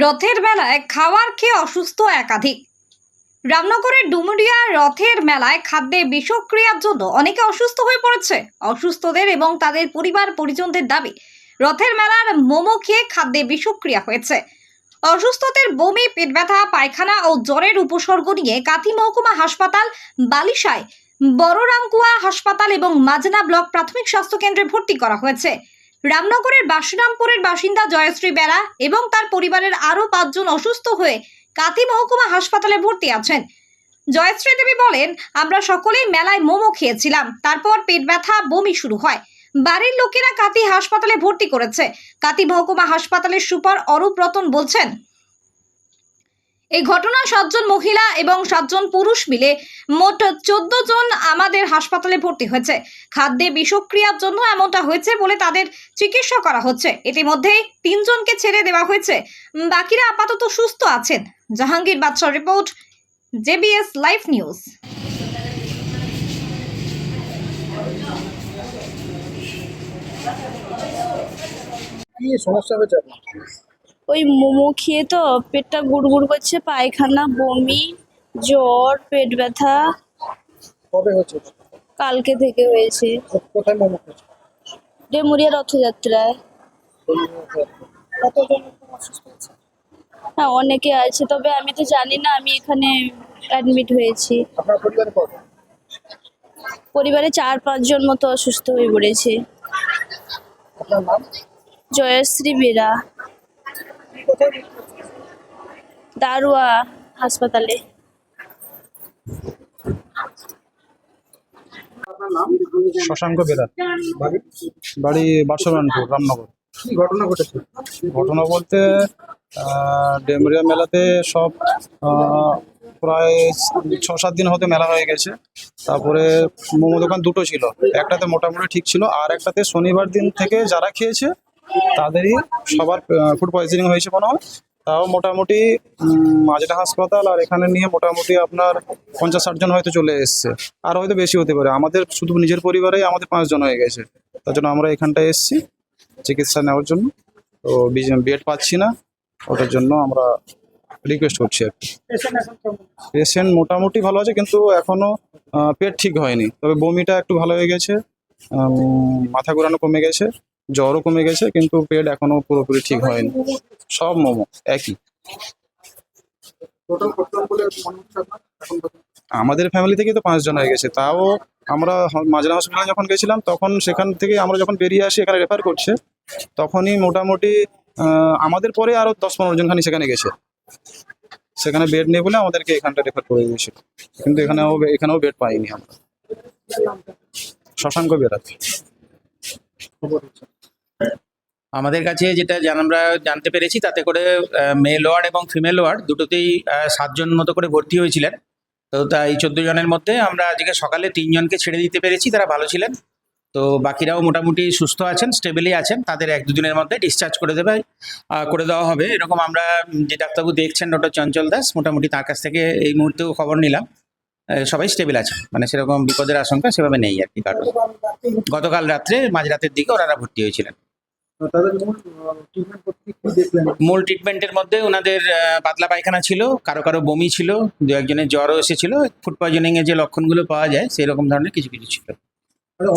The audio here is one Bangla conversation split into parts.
রথের মেলায় খাবার খেয়ে অসুস্থ একাধিক। রামনগরের ডুমুরিয়া রথের মেলায় খাদ্যে বিষক্রিয়ার জন্য অনেকে অসুস্থ হয়ে পড়েছে। অসুস্থদের এবং তাদের পরিবার পরিজনদের দাবি, রথের মেলার মোমো খেয়ে খাদ্যে বিষক্রিয়া হয়েছে। অসুস্থদের বমি, পেট ব্যথা, পায়খানা ও জ্বরের উপসর্গ নিয়ে কাঁথি মহকুমা হাসপাতাল, বালিসায় বড়রামকুয়া হাসপাতাল এবং মাজনা ব্লক প্রাথমিক স্বাস্থ্য কেন্দ্রে ভর্তি করা হয়েছে। রামনগরের বাসুরামপুরের বাসিন্দা জয়শ্রী বেরা এবং তার পরিবারের আরও 5 জন অসুস্থ হয়ে কাঁথি মহকুমা হাসপাতালে ভর্তি আছেন। জয়শ্রী দেবী বলেন, আমরা সকলেই মেলায় মোমো খেয়েছিলাম, তারপর পেট ব্যথা, বমি শুরু হয়। বাড়ির লোকেরা কাঁথি হাসপাতালে ভর্তি করেছে। কাঁথি মহকুমা হাসপাতালের সুপার অরূপ রতন বলছেন, এই ঘটনা 7 জন মহিলা এবং 7 জন পুরুষ মিলে মোট 14 জন আমাদের হাসপাতালে ভর্তি হয়েছে। খাদ্যে বিষক্রিয়ার জন্য এমনটা হয়েছে বলে তাদের চিকিৎসা করা হচ্ছে। ইতিমধ্যে 3 জনকে ছেড়ে দেওয়া হয়েছে, বাকিরা আপাতত সুস্থ আছেন। জাহাঙ্গীর বাদশাহ রিপোর্ট, জেবিএস লাইভ নিউজ। কি সমস্যা হয়েছে আপনার? ওই মোমো খেয়ে তো পেটটা গুড়গুড় করছে, পায়খানা, বমি, জ্বর, পেট ব্যথা। কবে হচ্ছে? কালকে থেকে হয়েছে। কোথায় মোমো খেয়েছে? ডেমুরিয়া রথযাত্রায়। কতজন অসুস্থ হয়েছে? হ্যাঁ, অনেকে আছে, তবে আমি তো জানি না। আমি এখানে অ্যাডমিট হয়েছি। আপনার পরিবারে কত? পরিবারে 4-5 জন মতো অসুস্থ হয়ে পড়েছে। আপনার নাম? জয়শ্রী বেরা, কোথায়? দারুয়া হাসপাতালে। আপনার নাম? শশাঙ্ক বেরা, বাড়ি? বাড়ি বাসুরামপুর, রামনগর। কি ঘটনা ঘটেছে? ঘটনা বলতে ডেমুরিয়া মেলাতে সব প্রায় 6-7 দিন হতে মেলা হয়ে গেছে। তারপরে মোমো দোকান দুটো ছিল, একটাতে মোটামুটি ঠিক ছিল, আর একটাতে শনিবার দিন থেকে যারা খেয়েছে তাদেরই সবার ফুড পয়জনিং হয়েছে মনে হয়। তাও মোটামুটি মাজরা হাসপাতাল আর এখানে নিয়ে মোটামুটি আপনার 50-60 জন হয়তো চলে এসছে, আর হয়তো বেশি হতে পারে। আমাদের শুধু নিজের পরিবারেই আমাদের 5 জন হয়ে গেছে। তার জন্য আমরা এখানটায় এসেছি চিকিৎসা নেওয়ার জন্য। তো বেড পাচ্ছি না, ওটার জন্য আমরা রিকোয়েস্ট করছি আর কি। পেশেন্ট মোটামুটি ভালো আছে, কিন্তু এখনো পেট ঠিক হয়নি। তবে বমিটা একটু ভালো হয়ে গেছে, মাথা ঘোরানো কমে গেছে, জ্বরও কমে গেছে, কিন্তু পেট এখনো পুরোপুরি ঠিক হয়নি। সব মোমো একই। টোটাল কতজন বলে মনে হচ্ছে আপনার এখন পর্যন্ত? আমাদের ফ্যামিলি থেকে তো 5 জন হয়ে গেছে। তাও আমরা মাজরা হসপিটালে যখন গেছিলাম, তখন সেখান থেকে আমরা যখন বেরিয়ে আসি এখানে রেফার করছে, তখনই মোটামুটি আমাদের পরে আরো 10-15 জন খানি সেখানে গেছে। সেখানে বেড নেই বলে আমাদেরকে এখানটা রেফার করে দিয়েছিল, কিন্তু এখানেও বেড পাইনি আমরা। শশাঙ্ক বেরা। খবর হচ্ছে আমাদের কাছে যেটা আমরা জানতে পেরেছি, তাতে করে মেল ওয়ার্ড এবং ফিমেল ওয়ার্ড দুটোতেই 7 জন মতো করে ভর্তি হয়েছিলেন। তো তাই 14 জনের মধ্যে আমরা আজকে সকালে 3 জনকে ছেড়ে দিতে পেরেছি, তারা ভালো ছিলেন। তো বাকিরাও মোটামুটি সুস্থ আছেন, স্টেবলি আছেন। তাদের 1-2 দিনের মধ্যে ডিসচার্জ করে দেওয়া হবে, এরকম আমরা যে ডাক্তারবাবু দেখছেন ডক্টর চঞ্চল দাস, মোটামুটি তার কাছ থেকে এই মুহূর্তেও খবর নিলাম। সবাই স্টেবল আছে, মানে সেরকম বিপদের আশঙ্কা সেভাবে নেই আর কি। কারণ গতকাল রাত্রে মাঝরাতের দিকে ওনারা ভর্তি হয়েছিলেন। তাদের মূল ট্রিটমেন্ট করতে কি দেখলেন? মূল ট্রিটমেন্টের মধ্যে ওনাদের পাতলা পায়খানা ছিল, কারো কারো বমি ছিল, 2-1 জনের জ্বরও এসেছিল। ফুড পয়জনিং এর যে লক্ষণগুলো পাওয়া যায় সেই রকম ধরনের কিছু কিছু ছিল।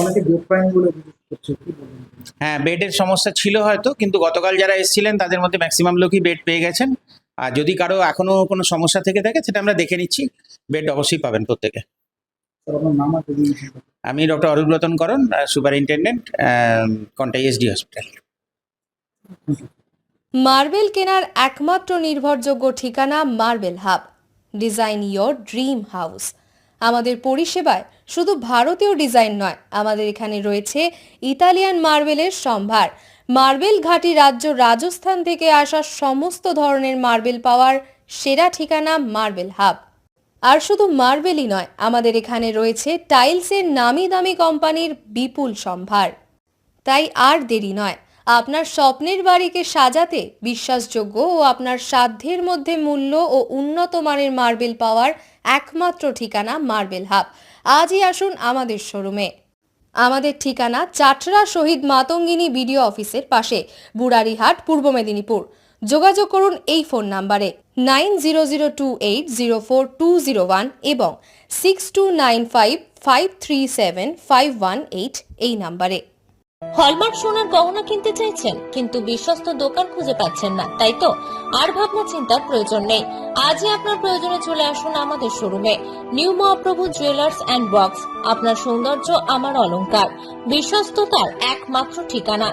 অনেকে বেড পাইন বলে অভিযোগ করছে, কি বলবেন? হ্যাঁ, বেডের সমস্যা ছিল হয়তো, কিন্তু গতকাল যারা এসেছিলেন তাদের মধ্যে ম্যাক্সিমাম লোকই বেড পেয়ে গেছেন। আর যদি কারো এখনো কোনো সমস্যা থেকে থাকে সেটা আমরা দেখে নিচ্ছি। বেড অবশ্যই পাবেন প্রত্যেকে। স্যার, আপনার নাম আর পজিশন? আমি doctor Arup Ratan Karan, superintendent, Contai SD hospital. Marble কেনার একমাত্র নির্ভরযোগ্য ঠিকানা marble hub. Design your dream house. আমাদের পরিষেবায় শুধু ভারতীয় ডিজাইন নয়, আমাদের এখানে রয়েছে ইতালিয়ান মার্বেলের সম্ভার। মার্বেল ঘাঁটি রাজ্য রাজস্থান থেকে আসা সমস্ত ধরনের মার্বেল পাওয়ার সেরা ঠিকানা মার্বেল হাব। আর শুধু মার্বেলই নয়, আমাদের এখানে রয়েছে টাইলসের নামি দামি কোম্পানির বিপুল সম্ভার। তাই আর দেরি নয়, আপনার স্বপ্নের বাড়িকে সাজাতে বিশ্বাসযোগ্য ও আপনার সাধ্যের মধ্যে মূল্য ও উন্নত মানের মার্বেল পাওয়ার একমাত্র ঠিকানা মার্বেল হাব। আজই আসুন আমাদের শোরুমে। আমাদের ঠিকানা চাটরা শহীদ মাতঙ্গিনী বিডিও অফিসের পাশে, বুড়ারিহাট, পূর্ব মেদিনীপুর। যোগাযোগ করুন এই ফোন নাম্বারে 9002804201 এবং 6295537518 এই নাম্বারে। হলমার্ক সোনার গহনা কিনতে চাইছেন কিন্তু বিশ্বস্ত দোকান খুঁজে পাচ্ছেন না, তাই তো আর ভাবনা চিন্তার প্রয়োজন নেই। আজই আপনার প্রয়োজনে চলে আসুন আমাদের শোরুমে। New Mahaprabhu jewellers and works, আপনার সৌন্দর্য আমার অলংকার, বিশ্বস্ততার একমাত্র ঠিকানা,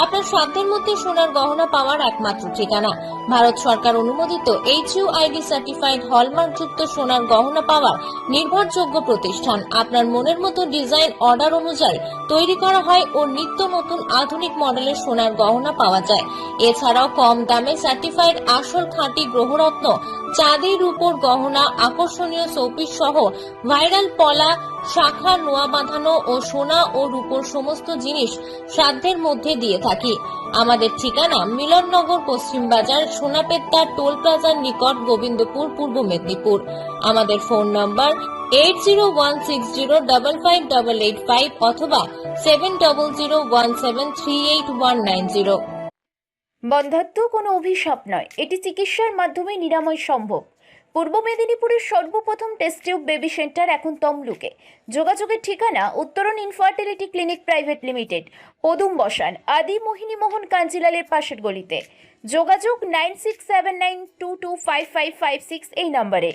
আপনার সাধ্যের মধ্যে সোনার গহনা পাওয়ার একমাত্র ঠিকানা। ভারত সরকার অনুমোদিত HUID সার্টিফাইড হলমার্ক যুক্ত সোনার গহনা পাওয়ার নির্ভরযোগ্য প্রতিষ্ঠান। আপনার মনের মতো ডিজাইন অর্ডার অনুযায়ী তৈরি করা হয় ও নিত্য নতুন আধুনিক মডেলের সোনার গহনা পাওয়া যায়। এছাড়াও কম দামে সার্টিফাইড আসল খাঁটি গ্রহরত্ন, চাঁদি রূপোর গহনা, আকর্ষণীয় শোপিস সহ ভাইরাল পলা, শাখা, নোয়া বাঁধানো ও সোনা ও রূপোর সমস্ত জিনিস সাধ্যের মধ্যে দিয়ে থাকি। আমাদের ঠিকানা মিলননগর, পশ্চিম বাজার, সোনাপেত্তা টোল প্লাজার নিকট, গোবিন্দপুর, পূর্ব মেদিনীপুর। আমাদের ফোন নম্বর 8016055885 অথবা 7001738190। বন্ধ্যাত্ব কোনো অভিশাপ নয়, এটি চিকিৎসার মাধ্যমে নিরাময় সম্ভব। পূর্ব মেদিনীপুরের সর্বপ্রথম টেস্ট টিউব বেবি সেন্টার এখন তমলুকে। যোগাযোগের ঠিকানা উত্তরণ ইনফার্টিলিটি ক্লিনিক প্রাইভেট লিমিটেড, পদুম বসান, আদি মোহিনী মোহন কাঞ্জিলালের পাশের গলিতে। যোগাযোগ 9679225556 এই নম্বরে।